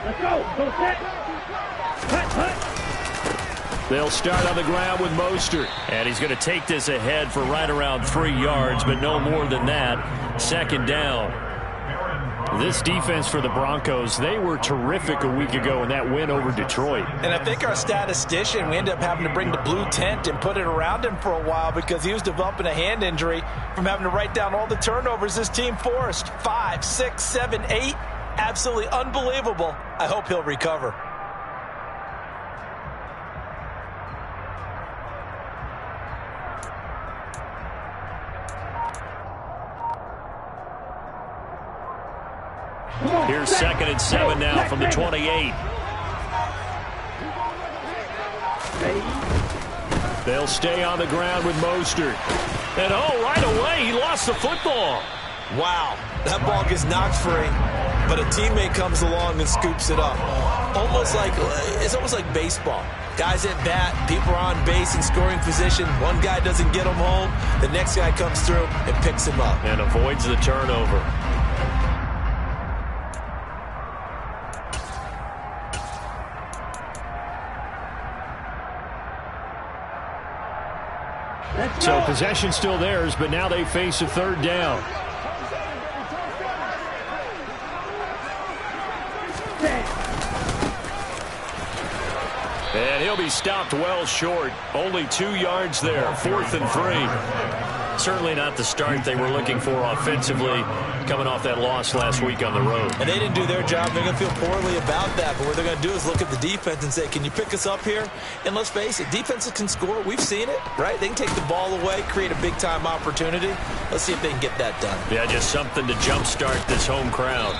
Let's go. Go set. Cut. They'll start on the ground with Mostert. And he's going to take this ahead for right around 3 yards, but no more than that. Second down. This defense for the Broncos, they were terrific a week ago in that win over Detroit. And I think our statistician, we ended up having to bring the blue tent and put it around him for a while because he was developing a hand injury from having to write down all the turnovers this team forced. 5, 6, 7, 8. Absolutely unbelievable. I hope he'll recover. Here's 2nd and 7 now from the 28. They'll stay on the ground with Mostert. And right away, he lost the football. Wow, that ball gets knocked free, but a teammate comes along and scoops it up. It's almost like baseball. Guys at bat, people are on base in scoring position. One guy doesn't get him home. The next guy comes through and picks him up. And avoids the turnover. So possession still theirs, but now they face a 3rd down. And he'll be stopped well short. Only 2 yards there. 4th and 3. Certainly not the start they were looking for offensively, coming off that loss last week on the road. And they didn't do their job. They're going to feel poorly about that. But what they're going to do is look at the defense and say, can you pick us up here? And let's face it, defenses can score. We've seen it, right? They can take the ball away, create a big-time opportunity. Let's see if they can get that done. Yeah, just something to jumpstart this home crowd.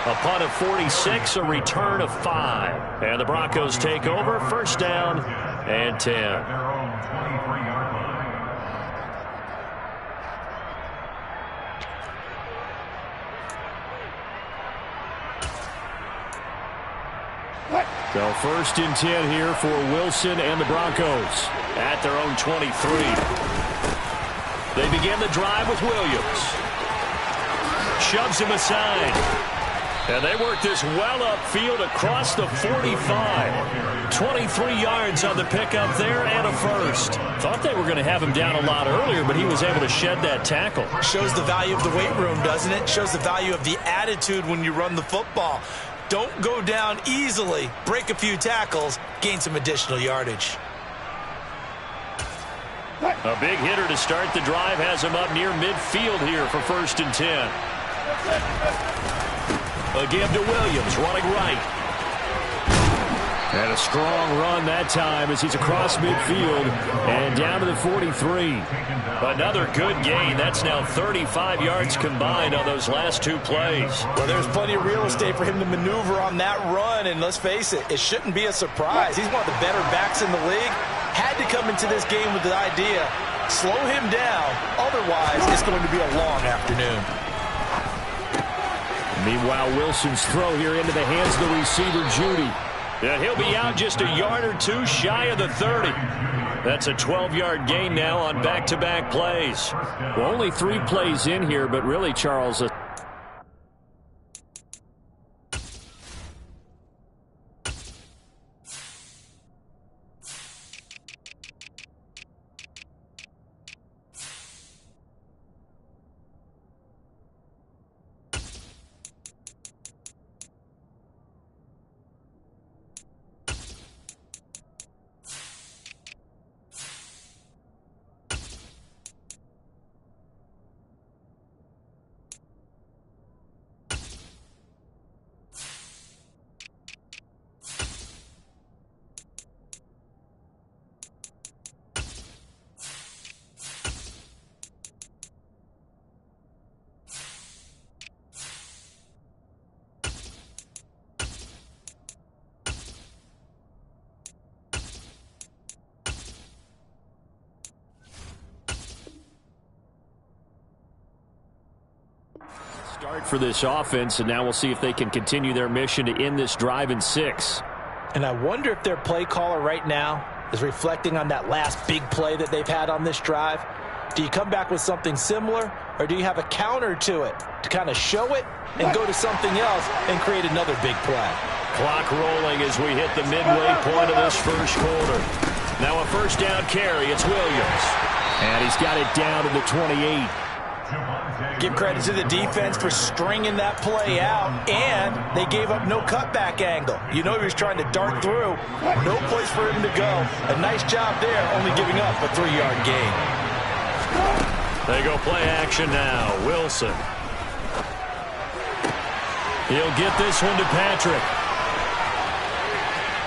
A punt of 46, a return of 5. And the Broncos take over. 1st down and 10. So 1st and 10 here for Wilson and the Broncos at their own 23. They begin the drive with Williams. Shoves him aside. And they work this well upfield across the 45. 23 yards on the pickup there and a 1st. Thought they were going to have him down a lot earlier, but he was able to shed that tackle. Shows the value of the weight room, doesn't it? Shows the value of the attitude when you run the football. Don't go down easily. Break a few tackles. Gain some additional yardage. A big hitter to start the drive has him up near midfield here for 1st and 10. A give to Williams, running right. And a strong run that time as he's across midfield and down to the 43. Another good gain. That's now 35 yards combined on those last 2 plays. Well, there's plenty of real estate for him to maneuver on that run, and let's face it, it shouldn't be a surprise. He's one of the better backs in the league. Had to come into this game with the idea, slow him down, otherwise it's going to be a long afternoon. Meanwhile, Wilson's throw here into the hands of the receiver, Judy. And he'll be out just a yard or 2 shy of the 30. That's a 12-yard gain now on back-to-back plays. Well, only 3 plays in here, but really, Charles, start for this offense, and now we'll see if they can continue their mission to end this drive in 6. And I wonder if their play caller right now is reflecting on that last big play that they've had on this drive. Do you come back with something similar, or do you have a counter to it to kind of show it and go to something else and create another big play? Clock rolling as we hit the midway point of this first quarter. Now a first down carry. It's Williams. And he's got it down to the 28. Give credit to the defense for stringing that play out, and they gave up no cutback angle. You know he was trying to dart through. No place for him to go. A nice job there, only giving up a 3-yard gain. They go play action now. Wilson. He'll get this one to Patrick.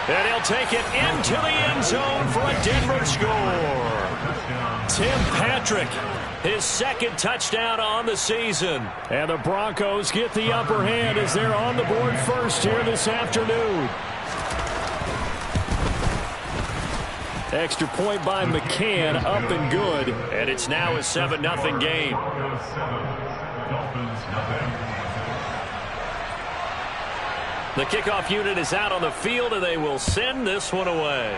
And he'll take it into the end zone for a Denver score. Tim Patrick, his second touchdown on the season. And the Broncos get the upper hand as they're on the board first here this afternoon. Extra point by McCann, up and good. And it's now a 7-0 game. The kickoff unit is out on the field, and they will send this one away.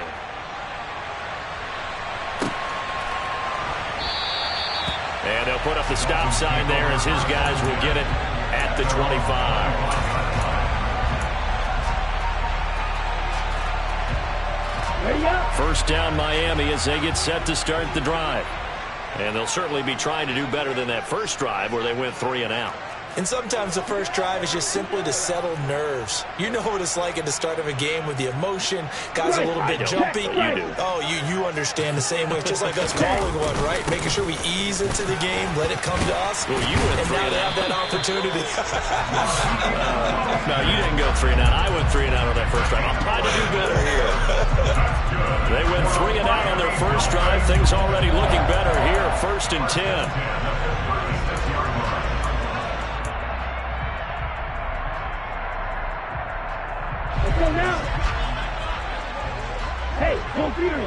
And they'll put up the stop sign there as his guys will get it at the 25. First down Miami as they get set to start the drive. And they'll certainly be trying to do better than that first drive where they went 3 and out. And sometimes the first drive is just simply to settle nerves. You know what it's like at the start of a game with the emotion. Guys are a little bit jumpy. You do. Oh, you understand the same way. It's just like us calling one, right? Making sure we ease into the game, let it come to us. Well, you went and 3 now and they out. have that opportunity. No, you didn't go 3 and out. I went 3 and out on that first drive. I'll try to do better here. They went 3 and out on their first drive. Things already looking better here. 1st and 10. Let's go now. Hey, go Fury.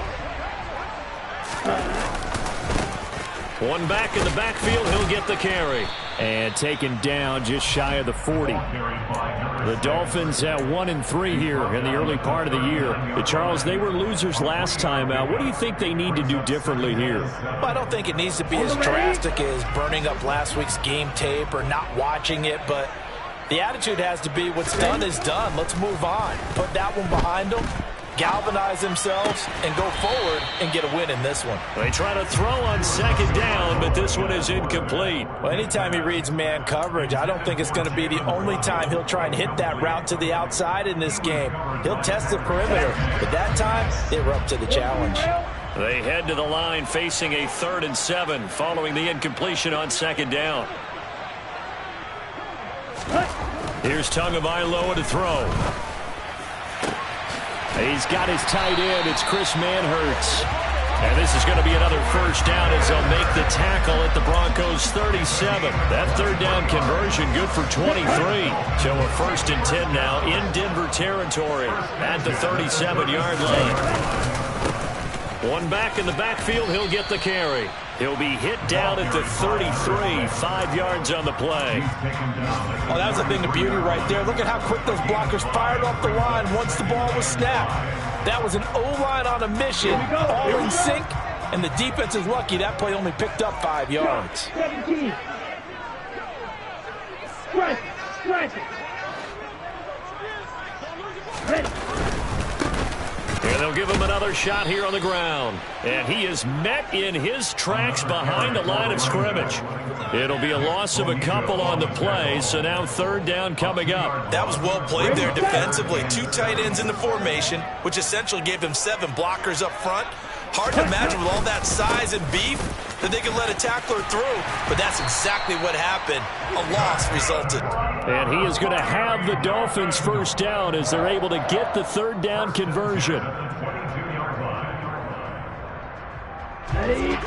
One back in the backfield. He'll get the carry. And taken down just shy of the 40. The Dolphins at 1-3 here in the early part of the year. Charles, they were losers last time out. What do you think they need to do differently here? Well, I don't think it needs to be as drastic as burning up last week's game tape or not watching it, but the attitude has to be what's done is done. Let's move on. Put that one behind them, galvanize themselves, and go forward and get a win in this one. They try to throw on 2nd down, but this one is incomplete. Well, anytime he reads man coverage, I don't think it's going to be the only time he'll try and hit that route to the outside in this game. He'll test the perimeter, but that time they were up to the challenge. They head to the line facing a 3rd and 7 following the incompletion on 2nd down. Here's Tagovailoa to throw. He's got his tight end. It's Chris Manhertz. And this is going to be another first down as they'll make the tackle at the Broncos 37. That 3rd down conversion good for 23. So a 1st and 10 now in Denver territory at the 37-yard line. One back in the backfield. He'll get the carry. He'll be hit down at the 33, 5 yards on the play. Oh, that was a thing of beauty right there. Look at how quick those blockers fired off the line once the ball was snapped. That was an O-line on a mission, all in sync, and the defense is lucky that play only picked up 5 yards. 17. Strike it. Ready. And they'll give him another shot here on the ground. And he is met in his tracks behind the line of scrimmage. It'll be a loss of a couple on the play, so now 3rd down coming up. That was well played there defensively. 2 tight ends in the formation, which essentially gave them 7 blockers up front. Hard to imagine with all that size and beef that they could let a tackler through, but that's exactly what happened. A loss resulted. And he is going to have the Dolphins first down as they're able to get the 3rd down conversion. Ready.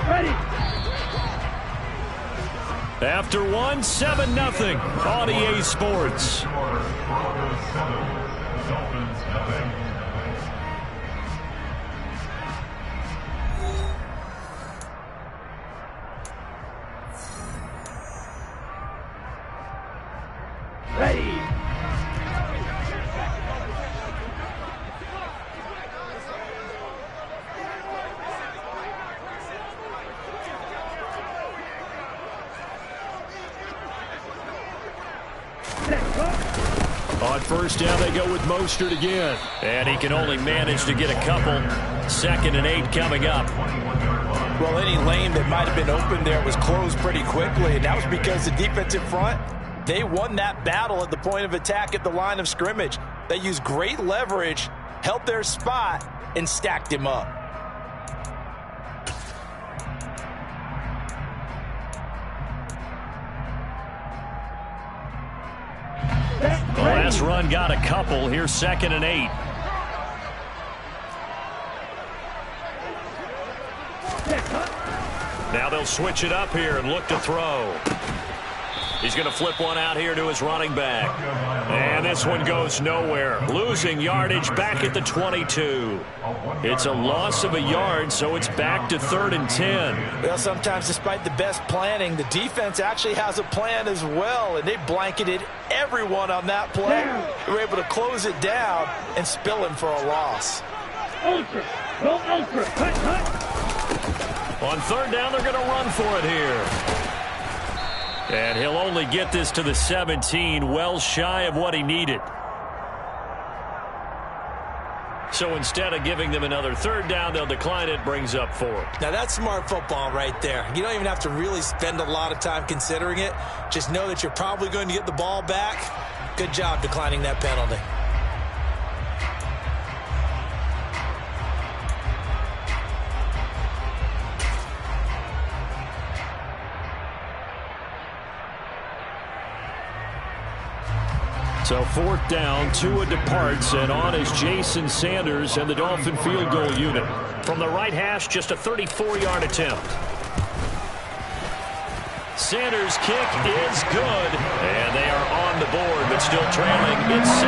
After 7-0 on EA Sports. Ready. On first down, they go with Mostert again. And he can only manage to get a couple. 2nd and 8 coming up. Well, any lane that might have been open there was closed pretty quickly, and that was because the defensive front, they won that battle at the point of attack at the line of scrimmage. They used great leverage, held their spot, and stacked him up. The last run got a couple. Here's 2nd and 8. Now they'll switch it up here and look to throw. He's going to flip one out here to his running back. And this one goes nowhere. Losing yardage back at the 22. It's a loss of a yard, so it's back to 3rd and 10. Well, sometimes despite the best planning, the defense actually has a plan as well, and they blanketed everyone on that play. They were able to close it down and spill him for a loss. Ultra. Go ultra. Cut. On 3rd down, they're going to run for it here. And he'll only get this to the 17, well shy of what he needed. So instead of giving them another 3rd down, they'll decline it, brings up 4. Now that's smart football right there. You don't even have to really spend a lot of time considering it. Just know that you're probably going to get the ball back. Good job declining that penalty. So 4th down, Tua departs, and on is Jason Sanders and the Dolphin field goal unit. From the right hash, just a 34-yard attempt. Sanders' kick is good, and they are on the board, but still trailing. It's 7-3.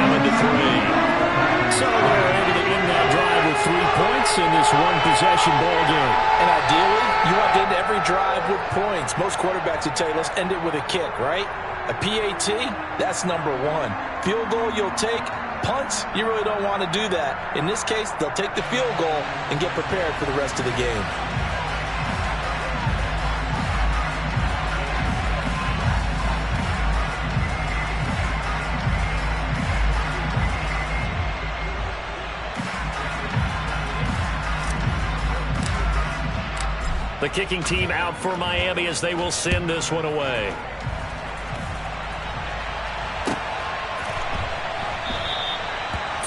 So they're able to end that drive with 3 points in this one-possession ball game. And ideally, you want to end every drive with points. Most quarterbacks would tell you, let's end it with a kick, right? A PAT, that's number 1. Field goal, you'll take. Punts, you really don't want to do that. In this case, they'll take the field goal and get prepared for the rest of the game. The kicking team out for Miami as they will send this one away.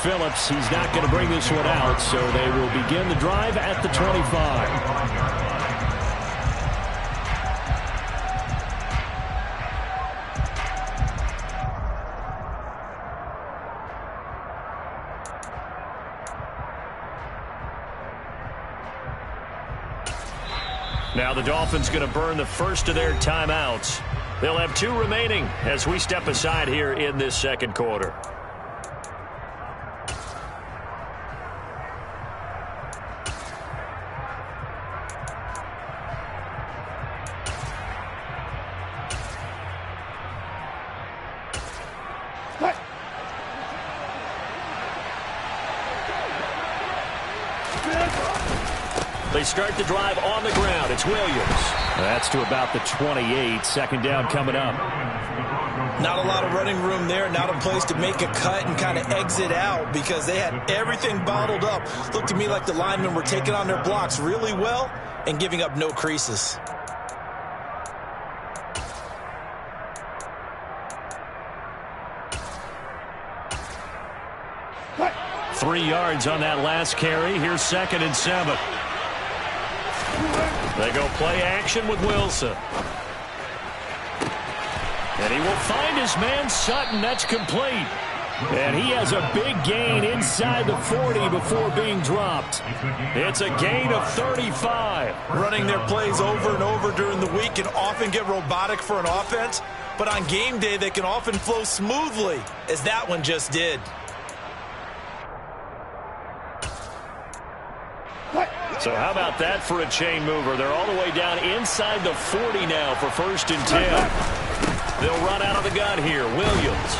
Phillips, he's not going to bring this one out, so they will begin the drive at the 25. Now the Dolphins going to burn the first of their timeouts. They'll have 2 remaining as we step aside here in this 2nd quarter. They start the drive on the ground. It's Williams. That's to about the 28. 2nd down coming up. Not a lot of running room there. Not a place to make a cut and kind of exit out because they had everything bottled up. Looked to me like the linemen were taking on their blocks really well and giving up no creases. What? 3 yards on that last carry. Here's 2nd and 7. They go play action with Wilson. And he will find his man Sutton. That's complete. And he has a big gain inside the 40 before being dropped. It's a gain of 35. Running their plays over and over during the week can often get robotic for an offense, but on game day they can often flow smoothly, as that one just did. So how about that for a chain mover? They're all the way down inside the 40 now for 1st and 10. They'll run out of the gun here. Williams.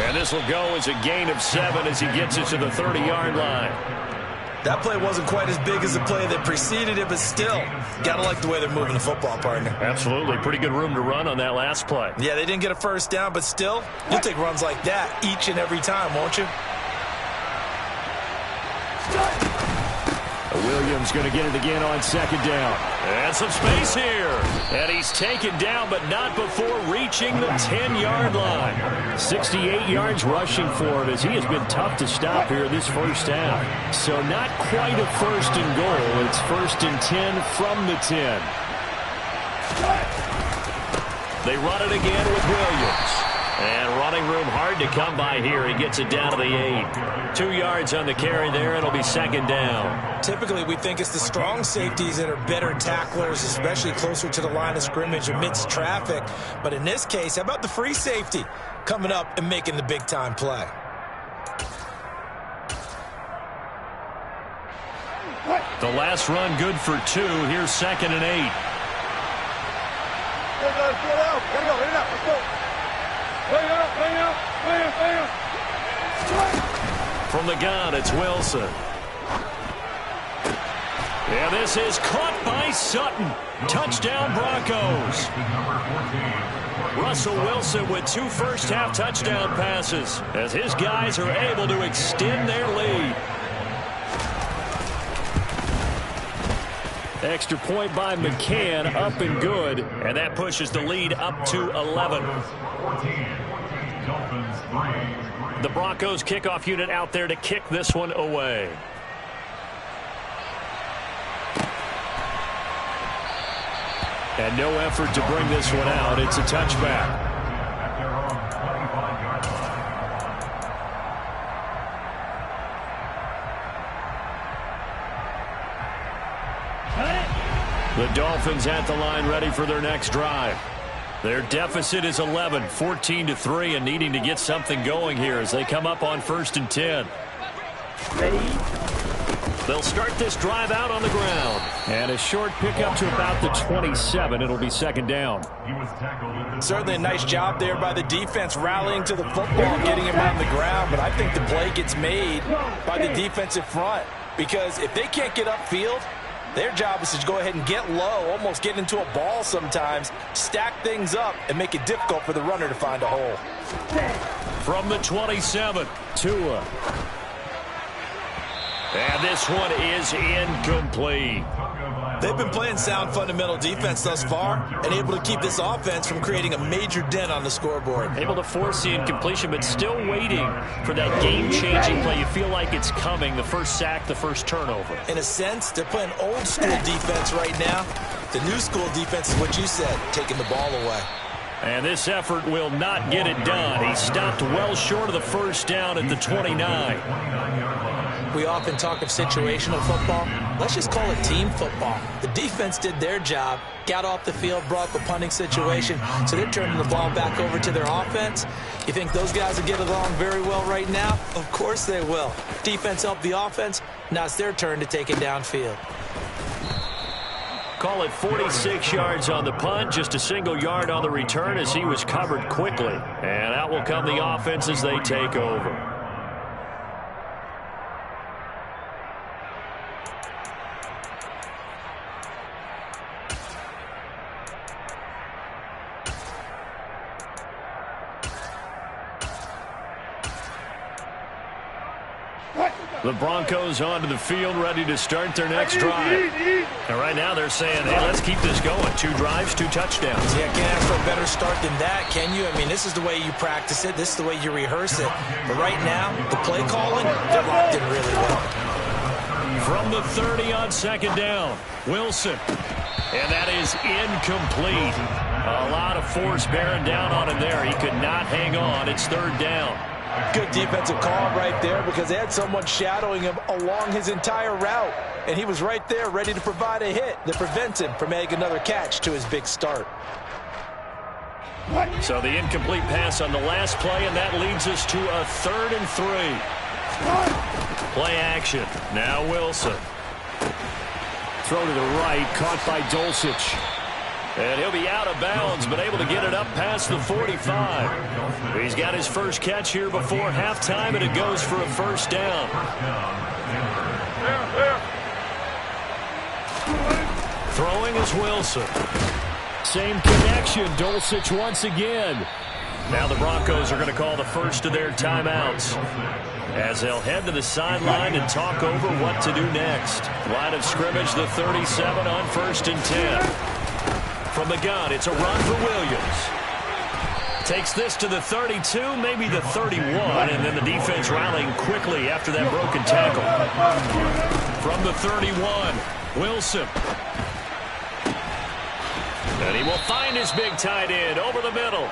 And this will go as a gain of 7 as he gets it to the 30-yard line. That play wasn't quite as big as the play that preceded it, but still, got to like the way they're moving the football, partner. Absolutely. Pretty good room to run on that last play. Yeah, they didn't get a first down, but still, you'll take runs like that each and every time, won't you? Williams going to get it again on second down. And some space here. And he's taken down, but not before reaching the 10-yard line. 68 yards rushing for him as he has been tough to stop here this first half. So not quite a first and goal. It's first and 10 from the 10. They run it again with Williams. And running room hard to come by here. He gets it down to the 8. 2 yards on the carry there. It'll be second down. Typically, we think it's the strong safeties that are better tacklers, especially closer to the line of scrimmage amidst traffic. But in this case, how about the free safety coming up and making the big-time play? The last run good for 2. Here's second and 8. From the gun, it's Wilson. And this is caught by Sutton. Touchdown, Broncos. Russell Wilson with 2 first-half touchdown passes as his guys are able to extend their lead. Extra point by McCann, up and good. And that pushes the lead up to 11. The Broncos kickoff unit out there to kick this one away. And no effort to bring this one out. It's a touchback. The Dolphins at the line ready for their next drive. Their deficit is 11, 14-3, and needing to get something going here as they come up on first and 10. They'll start this drive out on the ground. And a short pickup to about the 27. It'll be second down. Certainly a nice job there by the defense rallying to the football, getting him on the ground. But I think the play gets made by the defensive front because if they can't get upfield, their job is to go ahead and get low, almost get into a ball sometimes, stack things up, and make it difficult for the runner to find a hole. From the 27, Tua. And this one is incomplete. They've been playing sound fundamental defense thus far and able to keep this offense from creating a major dent on the scoreboard. Able to force the incompletion, but still waiting for that game-changing play. You feel like it's coming, the first sack, the first turnover. In a sense, they're playing old-school defense right now. The new-school defense is what you said, taking the ball away. And this effort will not get it done. He stopped well short of the first down at the 29. We often talk of situational football. Let's just call it team football. The defense did their job, got off the field, brought the punting situation, so they're turning the ball back over to their offense. You think those guys will get along very well right now? Of course they will. Defense helped the offense. Now it's their turn to take it downfield. Call it 46 yards on the punt, just a single yard on the return as he was covered quickly. And out will come the offense as they take over. The Broncos onto the field, ready to start their next drive. And right now they're saying, hey, let's keep this going. 2 drives, 2 touchdowns. Yeah, can't ask for a better start than that, can you? I mean, this is the way you practice it. This is the way you rehearse it. But right now, the play calling, they're locked in really well. From the 30 on second down, Wilson. And that is incomplete. A lot of force bearing down on him there. He could not hang on. It's third down. Good defensive call right there because they had someone shadowing him along his entire route. And he was right there ready to provide a hit that prevents him from making another catch to his big start. So the incomplete pass on the last play, and that leads us to a 3rd and 3. Play action. Now Wilson. Throw to the right, caught by Dulcich. And he'll be out of bounds, but able to get it up past the 45. He's got his first catch here before halftime, and it goes for a first down. Throwing is Wilson. Same connection. Dulcich once again. Now the Broncos are going to call the first of their timeouts as they'll head to the sideline and talk over what to do next. Line of scrimmage, the 37 on 1st and 10. From the gun, it's a run for Williams. Takes this to the 32, maybe the 31, and then the defense rallying quickly after that broken tackle. From the 31, Wilson. And he will find his big tight end over the middle.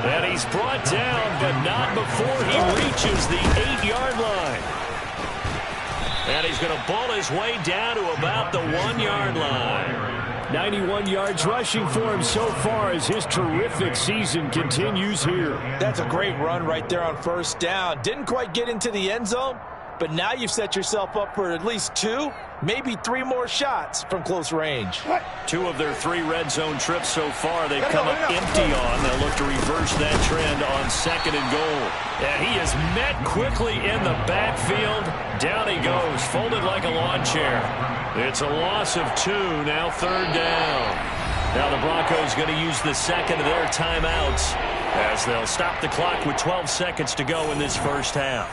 And he's brought down, but not before he reaches the 8-yard line. And he's going to ball his way down to about the 1-yard line. 91 yards rushing for him so far as his terrific season continues here. That's a great run right there on first down. Didn't quite get into the end zone, but now you've set yourself up for at least 2, maybe 3 more shots from close range. 2 of their 3 red zone trips so far they've come up empty on. They'll look to reverse that trend on 2nd and goal. And he is met quickly in the backfield. Down he goes, folded like a lawn chair. It's a loss of 2, now 3rd down. Now the Broncos going to use the second of their timeouts as they'll stop the clock with 12 seconds to go in this first half.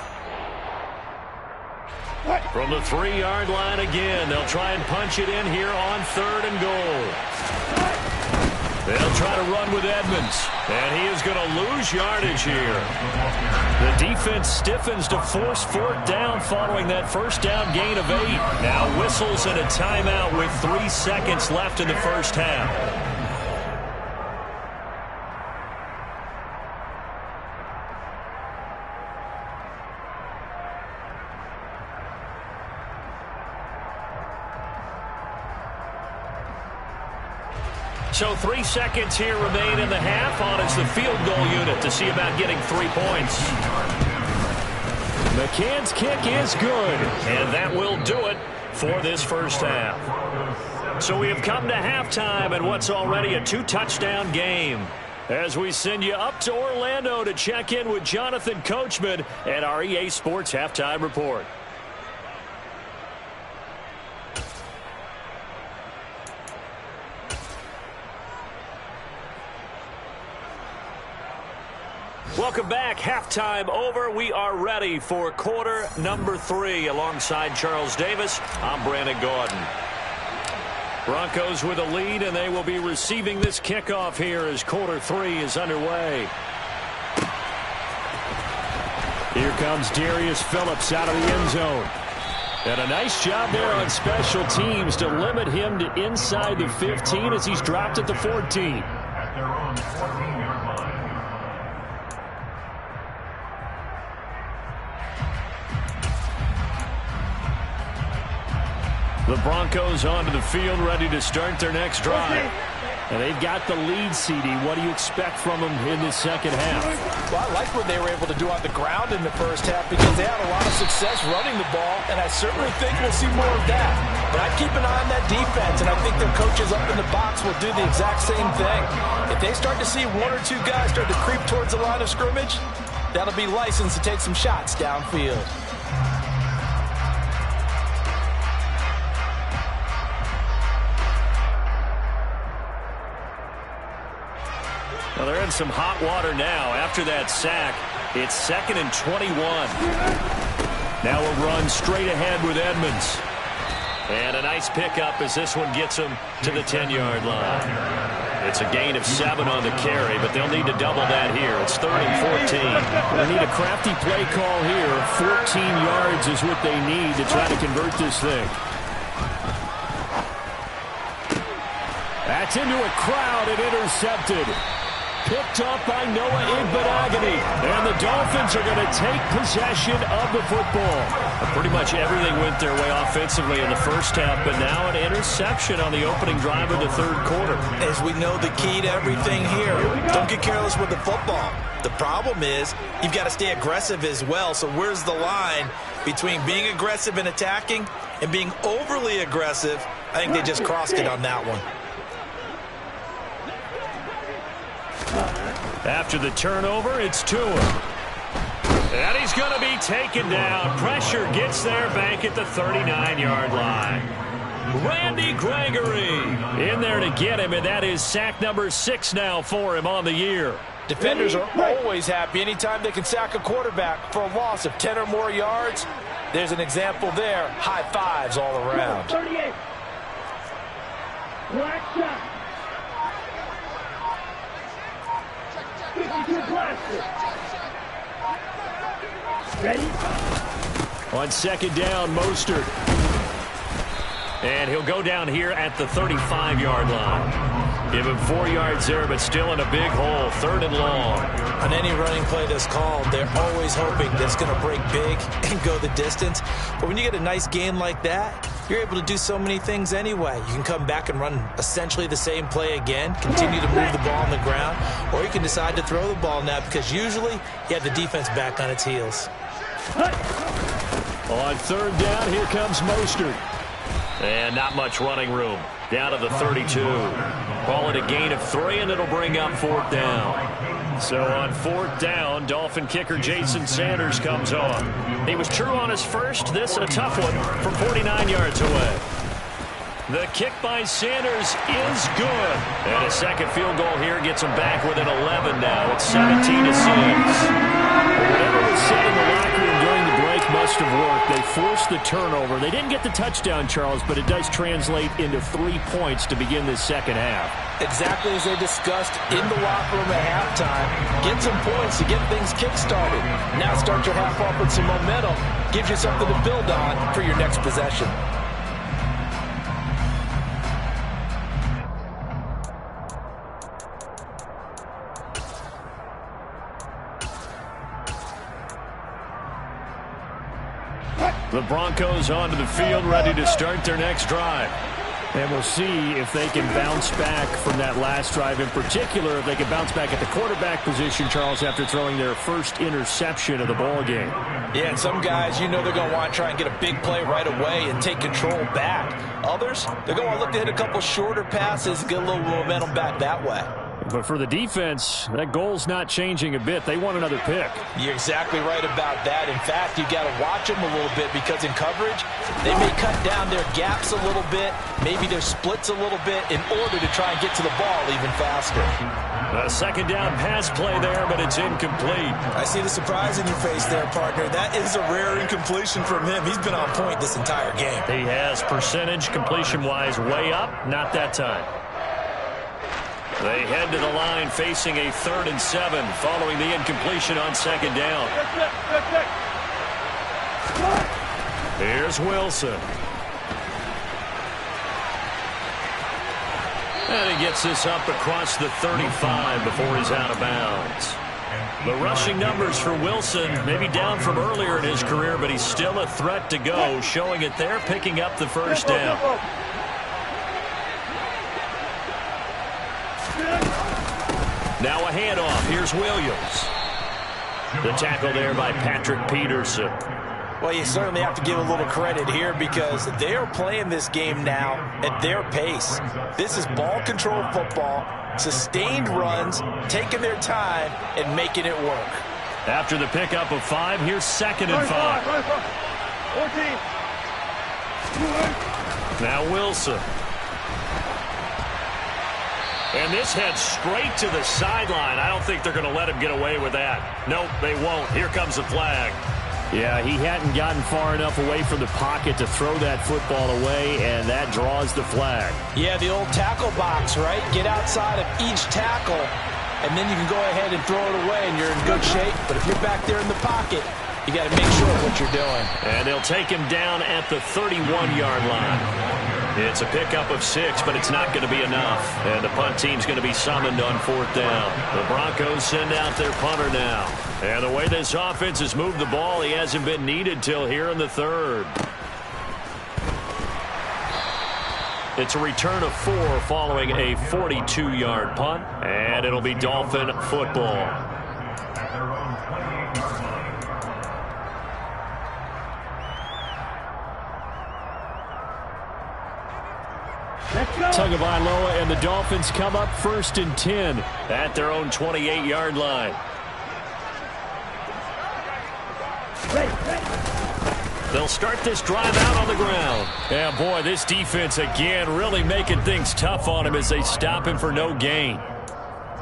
From the 3-yard line again, they'll try and punch it in here on 3rd and goal. They'll try to run with Edmonds, and he is going to lose yardage here. The defense stiffens to force 4th down following that first down gain of 8. Now whistles and a timeout with 3 seconds left in the first half. So 3 seconds here remain in the half. On is the field goal unit to see about getting 3 points. McCann's kick is good. And that will do it for this first half. So we have come to halftime and what's already a 2-touchdown game. As we send you up to Orlando to check in with Jonathan Coachman and our EA Sports Halftime Report. Welcome back. Halftime over. We are ready for quarter number 3. Alongside Charles Davis, I'm Brandon Gaudin. Broncos with a lead, and they will be receiving this kickoff here as quarter 3 is underway. Here comes Darius Phillips out of the end zone. And a nice job there on special teams to limit him to inside the 15 as he's dropped at the 14. At their own 14-yard line. The Broncos onto the field, ready to start their next drive. And they've got the lead, CD. What do you expect from them in this second half? Well, I like what they were able to do on the ground in the first half because they had a lot of success running the ball, and I certainly think we'll see more of that. But I'd keep an eye on that defense, and I think their coaches up in the box will do the exact same thing. If they start to see 1 or 2 guys start to creep towards the line of scrimmage, that'll be licensed to take some shots downfield. Well, they're in some hot water now. After that sack, it's 2nd and 21. Now a run straight ahead with Edmonds. And a nice pickup as this one gets him to the 10-yard line. It's a gain of 7 on the carry, but they'll need to double that here. It's 3rd and 14. They need a crafty play call here. 14 yards is what they need to try to convert this thing. That's into a crowd and intercepted. Picked up by Noah Igbenogany. And the Dolphins are going to take possession of the football. Pretty much everything went their way offensively in the first half, but now an interception on the opening drive of the 3rd quarter. As we know, the key to everything here, don't get careless with the football. The problem is you've got to stay aggressive as well. So where's the line between being aggressive and attacking and being overly aggressive? I think they just crossed it on that one. After the turnover, it's Tua. And he's going to be taken down. Pressure gets there back at the 39-yard line. Randy Gregory in there to get him, and that is sack number 6 now for him on the year. Defenders are always happy anytime they can sack a quarterback for a loss of 10 or more yards. There's an example there. High fives all around. 38. Black shot. 52 blaster. Ready? On second down, Mostert. And he'll go down here at the 35-yard line. Give him 4 yards there, but still in a big hole. 3rd and long. On any running play that's called, they're always hoping that it's going to break big and go the distance. But when you get a nice game like that, you're able to do so many things anyway. You can come back and run essentially the same play again, continue to move the ball on the ground, or you can decide to throw the ball now because usually you have the defense back on its heels. On 3rd down, here comes Mostert. And not much running room. Down to the 32. Call it a gain of 3, and it'll bring up 4th down. So on 4th down, Dolphin kicker Jason Sanders comes on. He was true on his first. This a tough one from 49 yards away. The kick by Sanders is good. And a second field goal here gets him back within 11 now. It's 17-6. Whatever was said in the locker room during the break must have worked. They forced the turnover. They didn't get the touchdown, Charles, but it does translate into 3 points to begin this second half. Exactly as they discussed in the locker room at halftime. Get some points to get things kick-started. Now start your half off with some momentum. Gives you something to build on for your next possession. The Broncos onto the field, ready to start their next drive. And we'll see if they can bounce back from that last drive. In particular, if they can bounce back at the quarterback position, Charles, after throwing their first interception of the ball game. Yeah, and some guys, you know they're going to want to try and get a big play right away and take control back. Others, they're going to look to hit a couple shorter passes and get a little momentum back that way. But for the defense, that goal's not changing a bit. They want another pick. You're exactly right about that. In fact, you got to watch them a little bit because in coverage, they may cut down their gaps a little bit, maybe their splits a little bit in order to try and get to the ball even faster. A second down pass play there, but it's incomplete. I see the surprise in your face there, partner. That is a rare incompletion from him. He's been on point this entire game. He has percentage completion-wise way up, not that time. They head to the line facing a 3rd and 7 following the incompletion on second down. Here's Wilson. And he gets this up across the 35 before he's out of bounds. The rushing numbers for Wilson maybe down from earlier in his career, but he's still a threat to go, showing it there, picking up the first down. Now a handoff. Here's Williams. The tackle there by Patrick Peterson. Well, you certainly have to give a little credit here because they are playing this game now at their pace. This is ball control football, sustained runs, taking their time, and making it work. After the pickup of 5, here's 2nd and 5. 14. Now Wilson. And this heads straight to the sideline. I don't think they're going to let him get away with that. Nope, they won't. Here comes the flag. Yeah, he hadn't gotten far enough away from the pocket to throw that football away, and that draws the flag. Yeah, the old tackle box, right? Get outside of each tackle, and then you can go ahead and throw it away, and you're in good shape. But if you're back there in the pocket, you got to make sure of what you're doing. And they'll take him down at the 31-yard line. It's a pickup of 6, but it's not going to be enough. And the punt team's going to be summoned on 4th down. The Broncos send out their punter now. And the way this offense has moved the ball, he hasn't been needed till here in the 3rd. It's a return of 4 following a 42-yard punt. And it'll be Dolphin football. Tagovailoa and the Dolphins come up 1st and 10 at their own 28-yard line. They'll start this drive out on the ground. Yeah, boy, this defense again really making things tough on him as they stop him for no gain.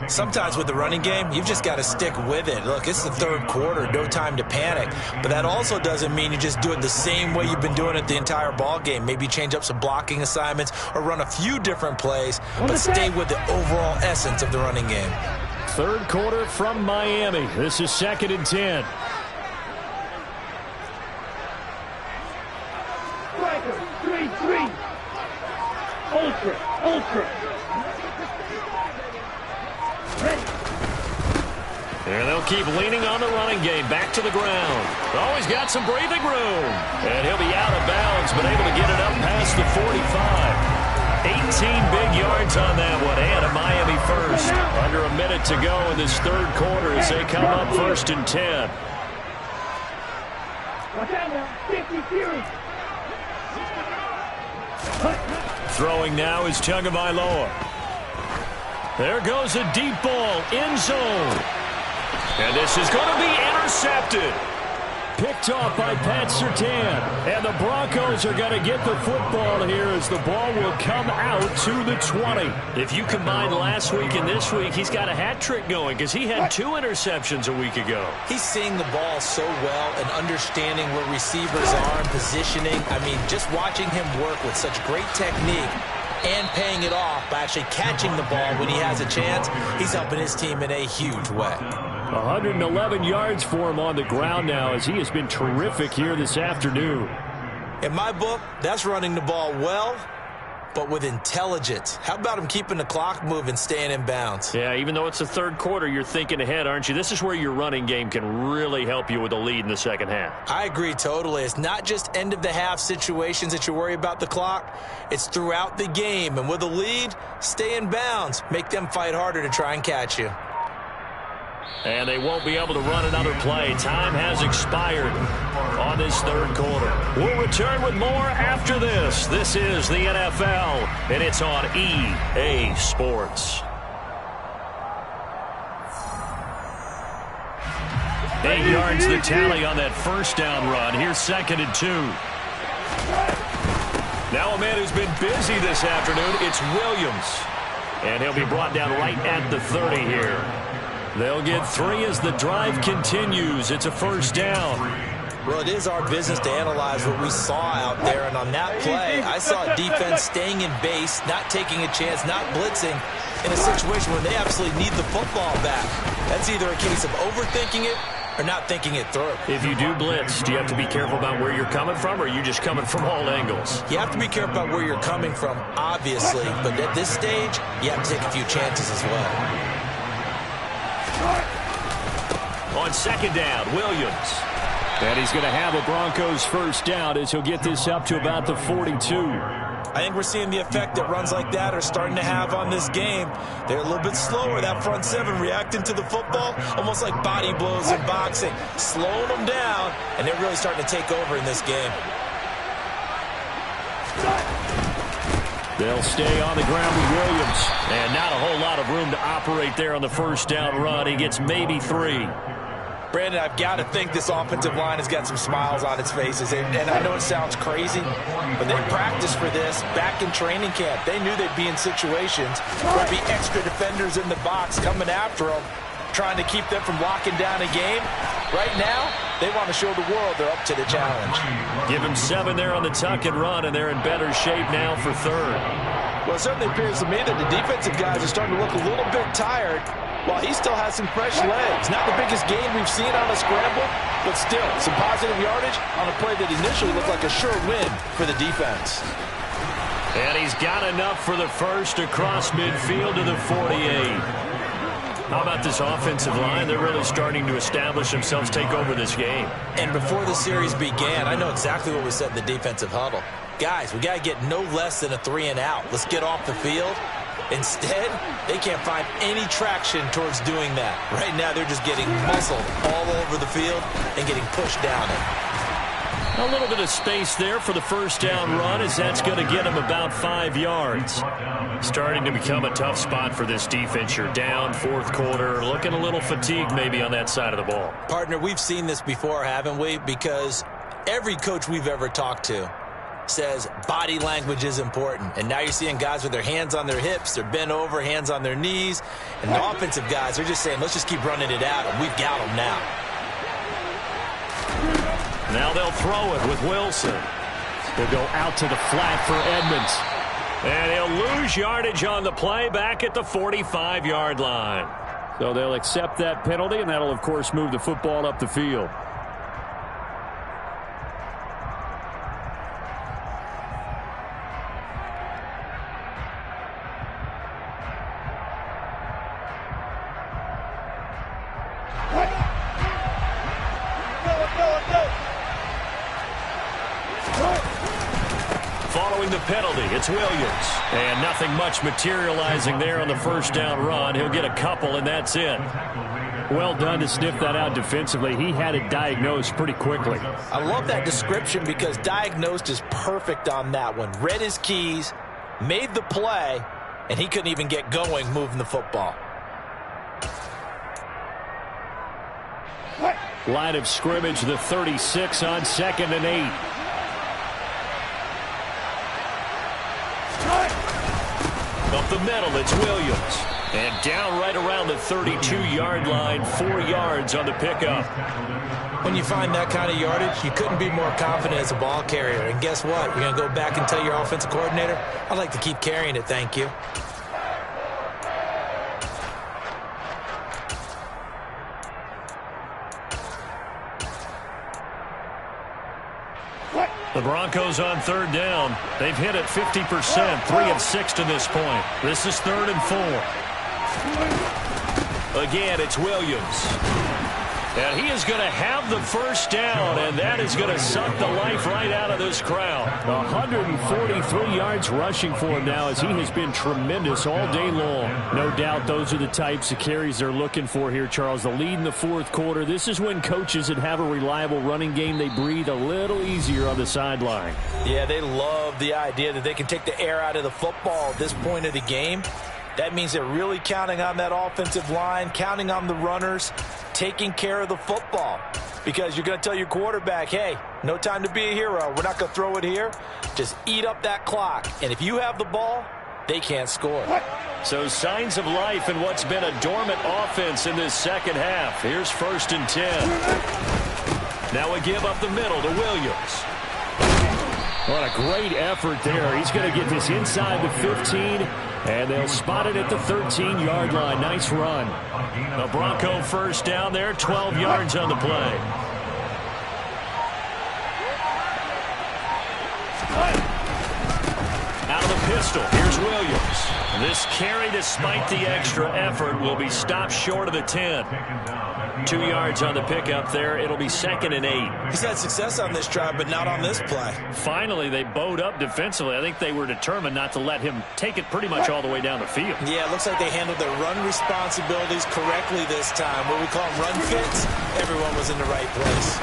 Sometimes with the running game, you've just got to stick with it. Look, it's the third quarter, no time to panic. But that also doesn't mean you just do it the same way you've been doing it the entire ball game. Maybe change up some blocking assignments or run a few different plays, but stay with the overall essence of the running game. Third quarter from Miami. This is 2nd and 10. And they'll keep leaning on the running game. Back to the ground. Oh, he's got some breathing room. And he'll be out of bounds, but able to get it up past the 45. 18 big yards on that one, and a Miami first. Under a minute to go in this third quarter as they come up 1st and 10. Throwing now is Tagovailoa. There goes a deep ball, end zone. And this is going to be intercepted. Picked off by Pat Surtain. And the Broncos are going to get the football here as the ball will come out to the 20. If you combine last week and this week, he's got a hat trick going because he had 2 interceptions a week ago. He's seeing the ball so well and understanding where receivers are and positioning. I mean, just watching him work with such great technique and paying it off by actually catching the ball when he has a chance, he's helping his team in a huge way. 111 yards for him on the ground now as he has been terrific here this afternoon. In my book, that's running the ball well, but with intelligence. How about him keeping the clock moving, staying in bounds? Yeah, even though it's the third quarter, you're thinking ahead, aren't you? This is where your running game can really help you with a lead in the second half. I agree totally. It's not just end-of-the-half situations that you worry about the clock. It's throughout the game. And with a lead, stay in bounds. Make them fight harder to try and catch you. And they won't be able to run another play. Time has expired on this third quarter. We'll return with more after this. This is the NFL, and it's on EA Sports. 8 yards the tally on that first down run. Here's 2nd and 2. Now a man who's been busy this afternoon, it's Williams. And he'll be brought down right at the 30 here. They'll get 3 as the drive continues. It's a first down. Well, it is our business to analyze what we saw out there. And on that play, I saw a defense staying in base, not taking a chance, not blitzing in a situation where they absolutely need the football back. That's either a case of overthinking it or not thinking it through. If you do blitz, do you have to be careful about where you're coming from, or are you just coming from all angles? You have to be careful about where you're coming from, obviously. But at this stage, you have to take a few chances as well. On second down, Williams. And he's going to have a Broncos first down as he'll get this up to about the 42. I think we're seeing the effect that runs like that are starting to have on this game. They're a little bit slower, that front seven, reacting to the football, almost like body blows in boxing, slowing them down, and they're really starting to take over in this game. They'll stay on the ground with Williams. And not a whole lot of room to operate there on the first down run. He gets maybe 3. Brandon, I've got to think this offensive line has got some smiles on its faces. And I know it sounds crazy, but they practiced for this back in training camp. They knew they'd be in situations where there'd be extra defenders in the box coming after them, trying to keep them from locking down a game. Right now, they want to show the world they're up to the challenge. Give him 7 there on the tuck and run, and they're in better shape now for third. Well, it certainly appears to me that the defensive guys are starting to look a little bit tired, while he still has some fresh legs. Not the biggest gain we've seen on a scramble, but still some positive yardage on a play that initially looked like a sure win for the defense. And he's got enough for the first across midfield to the 48. How about this offensive line? They're really starting to establish themselves, take over this game. And before the series began, I know exactly what we said in the defensive huddle. Guys, we got to get no less than a 3 and out. Let's get off the field. Instead, they can't find any traction towards doing that. Right now, they're just getting muscled all over the field and getting pushed down it. A little bit of space there for the first down run, as that's going to get him about 5 yards. Starting to become a tough spot for this defense. You're down, fourth quarter, looking a little fatigued maybe on that side of the ball. Partner, we've seen this before, haven't we? Because every coach we've ever talked to says body language is important. And now you're seeing guys with their hands on their hips, they're bent over, hands on their knees. And the offensive guys are just saying, let's just keep running it out, and we've got them now. Now they'll throw it with Wilson. They'll go out to the flat for Edmonds. And he'll lose yardage on the play back at the 45-yard line. So they'll accept that penalty, and that'll, of course, move the football up the field. Following the penalty, it's Williams. And nothing much materializing there on the first down run. He'll get a couple, and that's it. Well done to sniff that out defensively. He had it diagnosed pretty quickly. I love that description because diagnosed is perfect on that one. Read his keys, made the play, and he couldn't even get going moving the football. Line of scrimmage, the 36 on 2nd and 8. Up the middle, it's Williams. And down right around the 32-yard line, 4 yards on the pickup. When you find that kind of yardage, you couldn't be more confident as a ball carrier. And guess what? You're going to go back and tell your offensive coordinator, I'd like to keep carrying it, thank you. The Broncos on third down. They've hit it 50%, 3 of 6 to this point. This is 3rd and 4. Again, it's Williams. And he is going to have the first down, and that is going to suck the life right out of this crowd. 143 yards rushing for him now, as he has been tremendous all day long. No doubt those are the types of carries they're looking for here, Charles. The lead in the fourth quarter. This is when coaches that have a reliable running game, they breathe a little easier on the sideline. Yeah, they love the idea that they can take the air out of the football at this point of the game. That means they're really counting on that offensive line, counting on the runners, taking care of the football. Because you're going to tell your quarterback, hey, no time to be a hero. We're not going to throw it here. Just eat up that clock. And if you have the ball, they can't score. So signs of life in what's been a dormant offense in this second half. Here's 1st and 10. Now a give up the middle to Williams. What a great effort there. He's going to get this inside the 15, and they'll spot it at the 13-yard line. Nice run. A Bronco first down there, 12 yards on the play. Out of the pistol, here's Williams. This carry, despite the extra effort, will be stopped short of the 10. 2 yards on the pickup there. It'll be 2nd and 8. He's had success on this drive, but not on this play. Finally, they bowed up defensively. I think they were determined not to let him take it pretty much all the way down the field. Yeah, it looks like they handled their run responsibilities correctly this time. What we call them run fits, everyone was in the right place.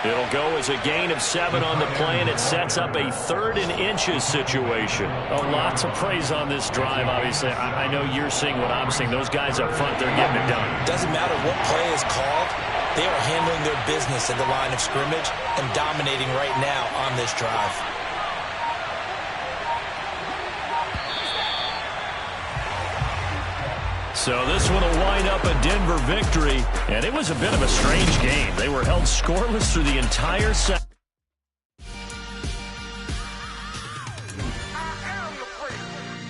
It'll go as a gain of 7 on the play, and it sets up a 3rd and inches situation. Oh, lots of praise on this drive, obviously. I know you're seeing what I'm seeing. Those guys up front, they're getting it done. Doesn't matter what play is called. They are handling their business at the line of scrimmage and dominating right now on this drive. So this one will wind up a Denver victory, and it was a bit of a strange game. They were held scoreless through the entire set.